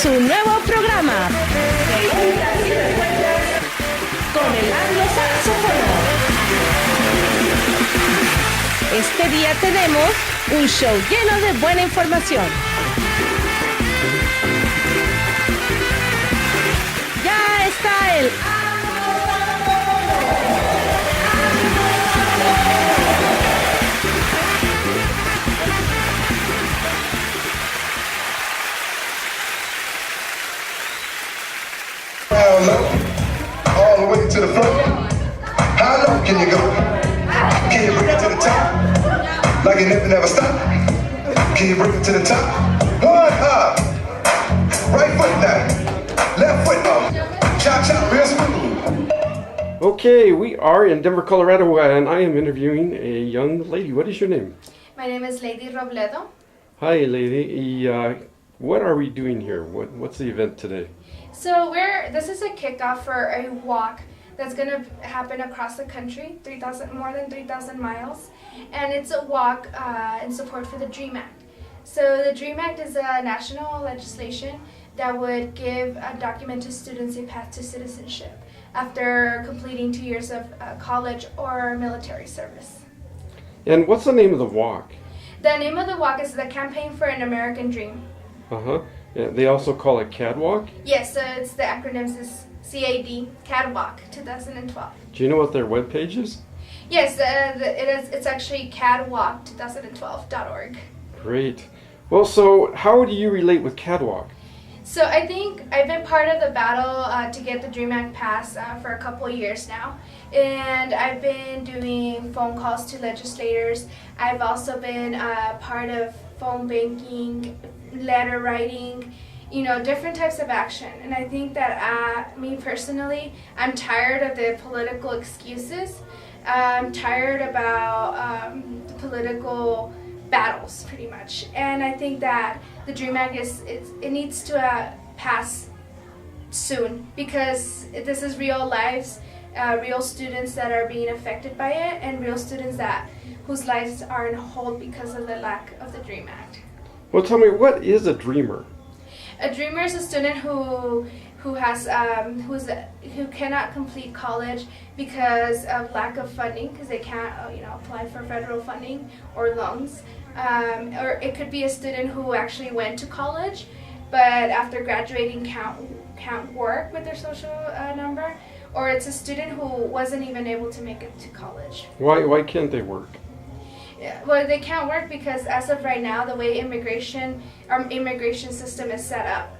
su nuevo programa Un Dia Sin Fronteras con el anglo-saxofono. Este día tenemos un show lleno de buena información. Ya está el all the way to the front. How low can you go? Can you bring it to the top? Like it never stop. Can you bring it to the top? One up. Right foot now. Left foot up. Chop chop, real smooth. Okay, we are in Denver, Colorado, and I am interviewing a young lady. What is your name? My name is Leidy Robledo. Hi, lady. What are we doing here? What's the event today? So this is a kickoff for a walk that's going to happen across the country, more than 3,000 miles, and it's a walk in support for the DREAM Act. So the DREAM Act is a national legislation that would give undocumented students a path to citizenship after completing 2 years of college or military service. And what's the name of the walk? The name of the walk is the Campaign for an American Dream. Uh-huh. Yeah, they also call it CADWALK? Yes, so it's the acronyms is CADWALK 2012. Do you know what their webpage is? Yes, it's actually cadwalk2012.org. Great. Well, so how do you relate with CADWALK? So I think I've been part of the battle to get the DREAM Act passed for a couple of years now. And I've been doing phone calls to legislators. I've also been part of phone banking, letter writing, different types of action. And I think that me personally, I'm tired of the political excuses. I'm tired about the political battles, pretty much. And I think that the DREAM Act it needs to pass soon, because this is real lives, real students that are being affected by it, and real students whose lives are in hold because of the lack of the DREAM Act. Well, tell me, what is a dreamer? A dreamer is a student who cannot complete college because of lack of funding, because they can't apply for federal funding or loans. Or it could be a student who actually went to college, but after graduating can't work with their social number. Or it's a student who wasn't even able to make it to college. Why can't they work? Yeah, well, they can't work because as of right now, the way our immigration system is set up,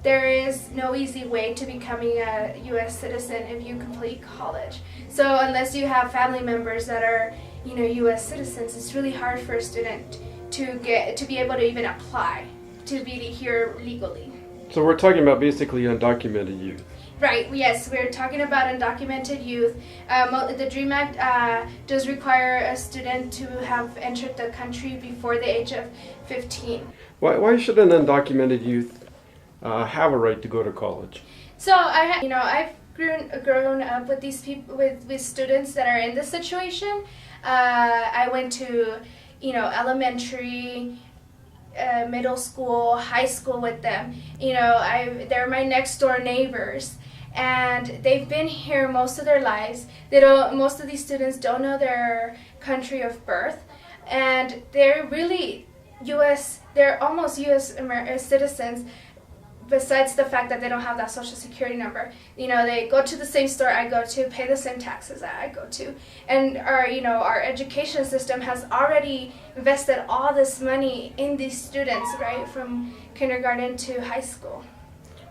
there is no easy way to becoming a U.S. citizen if you complete college. So unless you have family members that are, U.S. citizens, it's really hard for a student to be able to even apply to be here legally. So we're talking about basically undocumented youth. Right, yes, we're talking about undocumented youth. The DREAM Act does require a student to have entered the country before the age of 15. Why should an undocumented youth have a right to go to college? So I've grown up with these people, with students that are in this situation. I went to elementary, middle school, high school with them. They're my next door neighbors, and they've been here most of their lives. Most of these students don't know their country of birth, and they're really they're almost U.S. citizens, besides the fact that they don't have that social security number. They go to the same store I go to, pay the same taxes that I go to. And our education system has already invested all this money in these students, right, from kindergarten to high school.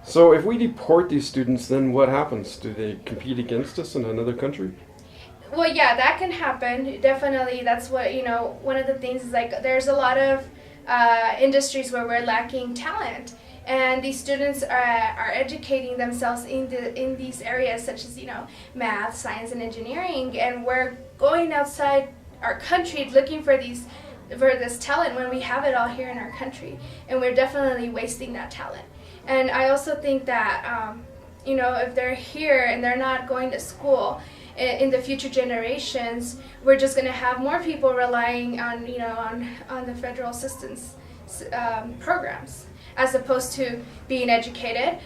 So if we deport these students, then what happens? Do they compete against us in another country? Well, yeah, that can happen. Definitely, that's what, one of the things is there's a lot of industries where we're lacking talent. And these students are educating themselves in these areas such as math, science, and engineering, and we're going outside our country looking for this talent when we have it all here in our country, and we're definitely wasting that talent. And I also think that if they're here and they're not going to school, in the future generations, we're just going to have more people relying on the federal assistance programs, as opposed to being educated,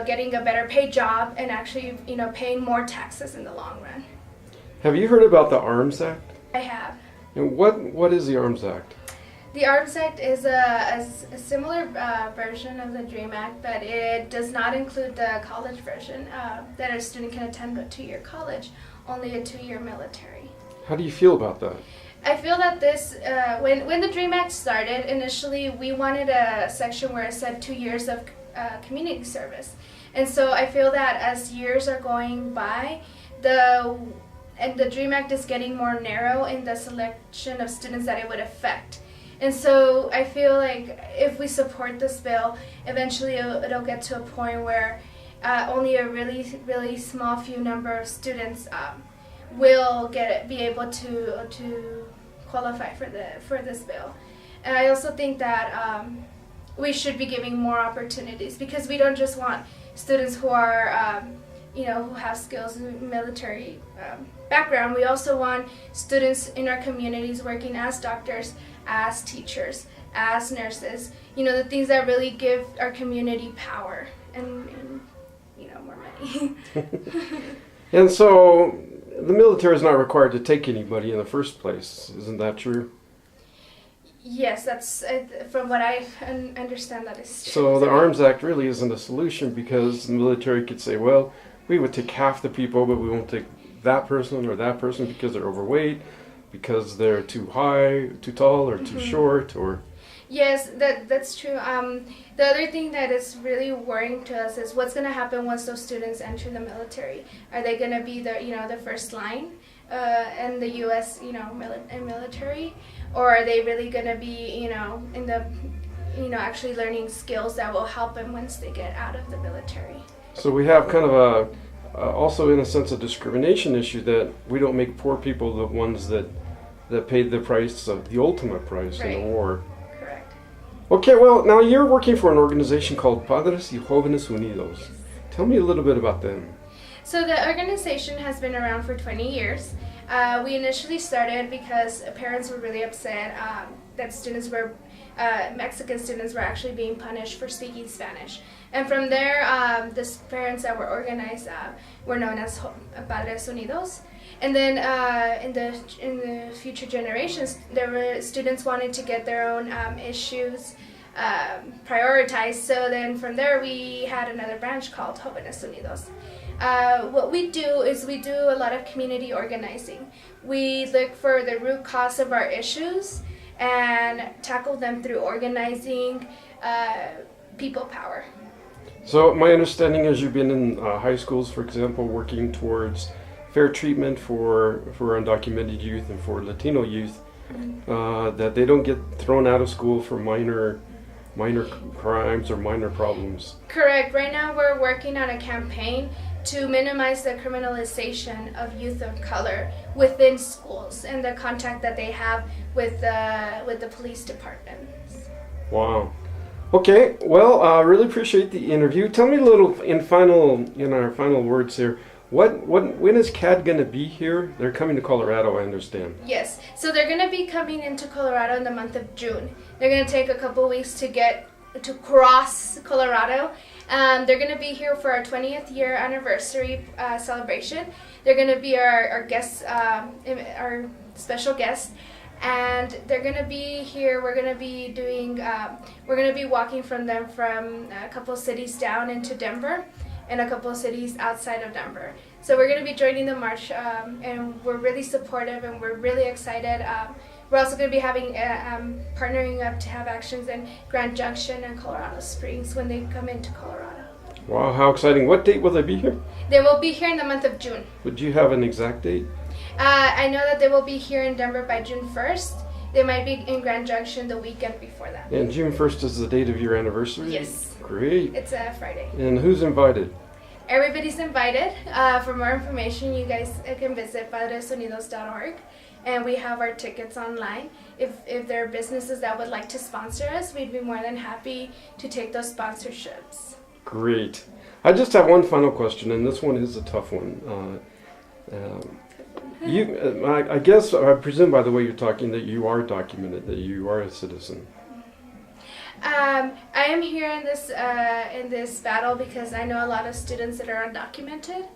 getting a better paid job, and actually, paying more taxes in the long run. Have you heard about the ARMS Act? I have. And what is the ARMS Act? The ARMS Act is a similar version of the DREAM Act, but it does not include the college version, that a student can attend a 2-year college, only a 2-year military. How do you feel about that? I feel that this, when the DREAM Act started, initially we wanted a section where it said 2 years of community service. And so I feel that as years are going by, the DREAM Act is getting more narrow in the selection of students that it would affect. And so I feel like if we support this bill, eventually it'll get to a point where only a really, really small few number of students will be able to qualify for this bill. And I also think that we should be giving more opportunities, because we don't just want students who are who have skills in military background. We also want students in our communities working as doctors, as teachers, as nurses, the things that really give our community power and more money. And so the military is not required to take anybody in the first place. Isn't that true? Yes, that's from what I understand, that is true. So the ARMS Act really isn't a solution, because the military could say, well, we would take half the people, but we won't take that person or that person because they're overweight, because they're too high, too tall, or too short, or... Yes, that's true. The other thing that is really worrying to us is what's going to happen once those students enter the military. Are they going to be the first line in the U.S. military, or are they really going to be in the actually learning skills that will help them once they get out of the military? So we have kind of also in a sense a discrimination issue, that we don't make poor people the ones that paid the price of the ultimate price in the war. Correct. Okay, well, now you're working for an organization called Padres y Jovenes Unidos. Tell me a little bit about them. So the organization has been around for 20 years. We initially started because parents were really upset that Mexican students were actually being punished for speaking Spanish. And from there, the parents that were organized were known as Padres Unidos. And then in the future generations, there were students wanting to get their own issues prioritized. So then from there, we had another branch called Jovenes Unidos. What we do is we do a lot of community organizing. We look for the root cause of our issues and tackle them through organizing people power. So my understanding is you've been in high schools, for example, working towards fair treatment for undocumented youth and for Latino youth, that they don't get thrown out of school for minor crimes or minor problems. Correct. Right now we're working on a campaign to minimize the criminalization of youth of color within schools and the contact that they have with the police departments. Wow. Okay, well, I really appreciate the interview. Tell me a little in our final words here. When is CAD going to be here? They're coming to Colorado, I understand. Yes, so they're going to be coming into Colorado in the month of June. They're going to take a couple weeks to cross Colorado. They're going to be here for our 20th year anniversary celebration. They're going to be our guests, our special guests. And they're going to be here. We're going to be walking from them from a couple cities down into Denver and a couple cities outside of Denver. So we're going to be joining the march, and we're really supportive and we're really excited. We're also going to be having partnering up to have actions in Grand Junction and Colorado Springs when they come into Colorado. Wow, how exciting. What date will they be here? They will be here in the month of June. Would you have an exact date? I know that they will be here in Denver by June 1st. They might be in Grand Junction the weekend before that. And June 1st is the date of your anniversary? Yes. Great. It's a Friday. And who's invited? Everybody's invited. For more information, you guys can visit padresunidos.org. And we have our tickets online. If there are businesses that would like to sponsor us, we'd be more than happy to take those sponsorships. Great. I just have one final question, and this one is a tough one. I presume by the way you're talking that you are documented, that you are a citizen. I am here in this battle because I know a lot of students that are undocumented,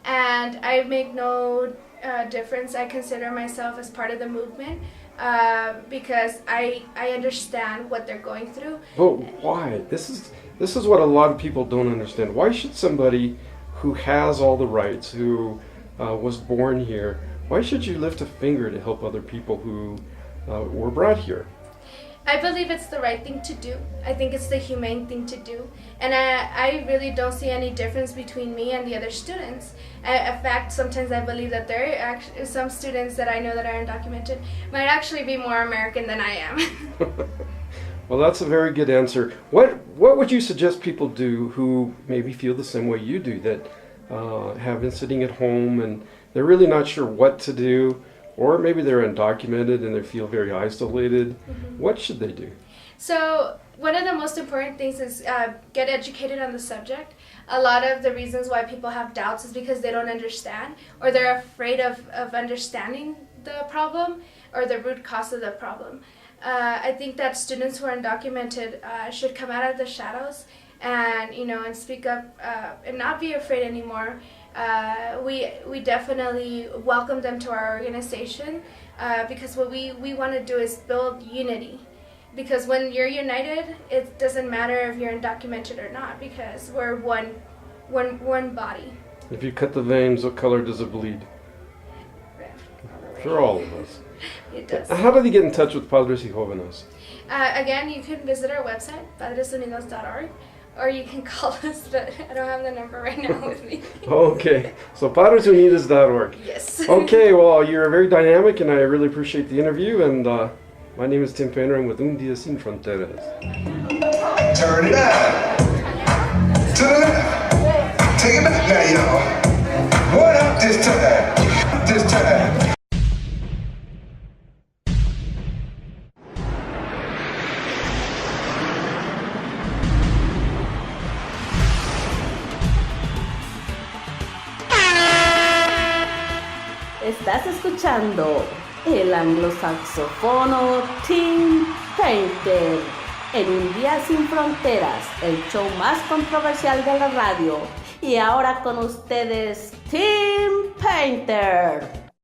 and I make no difference. I consider myself as part of the movement because I understand what they're going through. But why? This is what a lot of people don't understand. Why should somebody who has all the rights, who was born here, why should you lift a finger to help other people who were brought here? I believe it's the right thing to do. I think it's the humane thing to do. And I really don't see any difference between me and the other students. In fact, sometimes I believe that there are actually some students that I know that are undocumented might actually be more American than I am. Well, that's a very good answer. What would you suggest people do who maybe feel the same way you do, that have been sitting at home and they're really not sure what to do? Or maybe they're undocumented and they feel very isolated. Mm-hmm. What should they do? So one of the most important things is get educated on the subject. A lot of the reasons why people have doubts is because they don't understand, or they're afraid of understanding the problem or the root cause of the problem. I think that students who are undocumented should come out of the shadows and and speak up and not be afraid anymore. We definitely welcome them to our organization because what we want to do is build unity. Because when you're united, it doesn't matter if you're undocumented or not, because we're one body. If you cut the veins, what color does it bleed? Red. For all of us. It does. How do they get in touch with Padres y Jovenes? Again, you can visit our website, padresunidos.org. Or you can call us, but I don't have the number right now with me. Okay, so padresunidos.org. Yes. Okay, well, you're very dynamic, and I really appreciate the interview. And my name is Tim Paynter. I'm with Un Dia Sin Fronteras. Turn it up. To the left. Take it back now, y'all. What up this time? This time. Estás escuchando el anglosaxófono Tim Paynter en Un Día Sin Fronteras, el show más controversial de la radio. Y ahora con ustedes, Tim Paynter.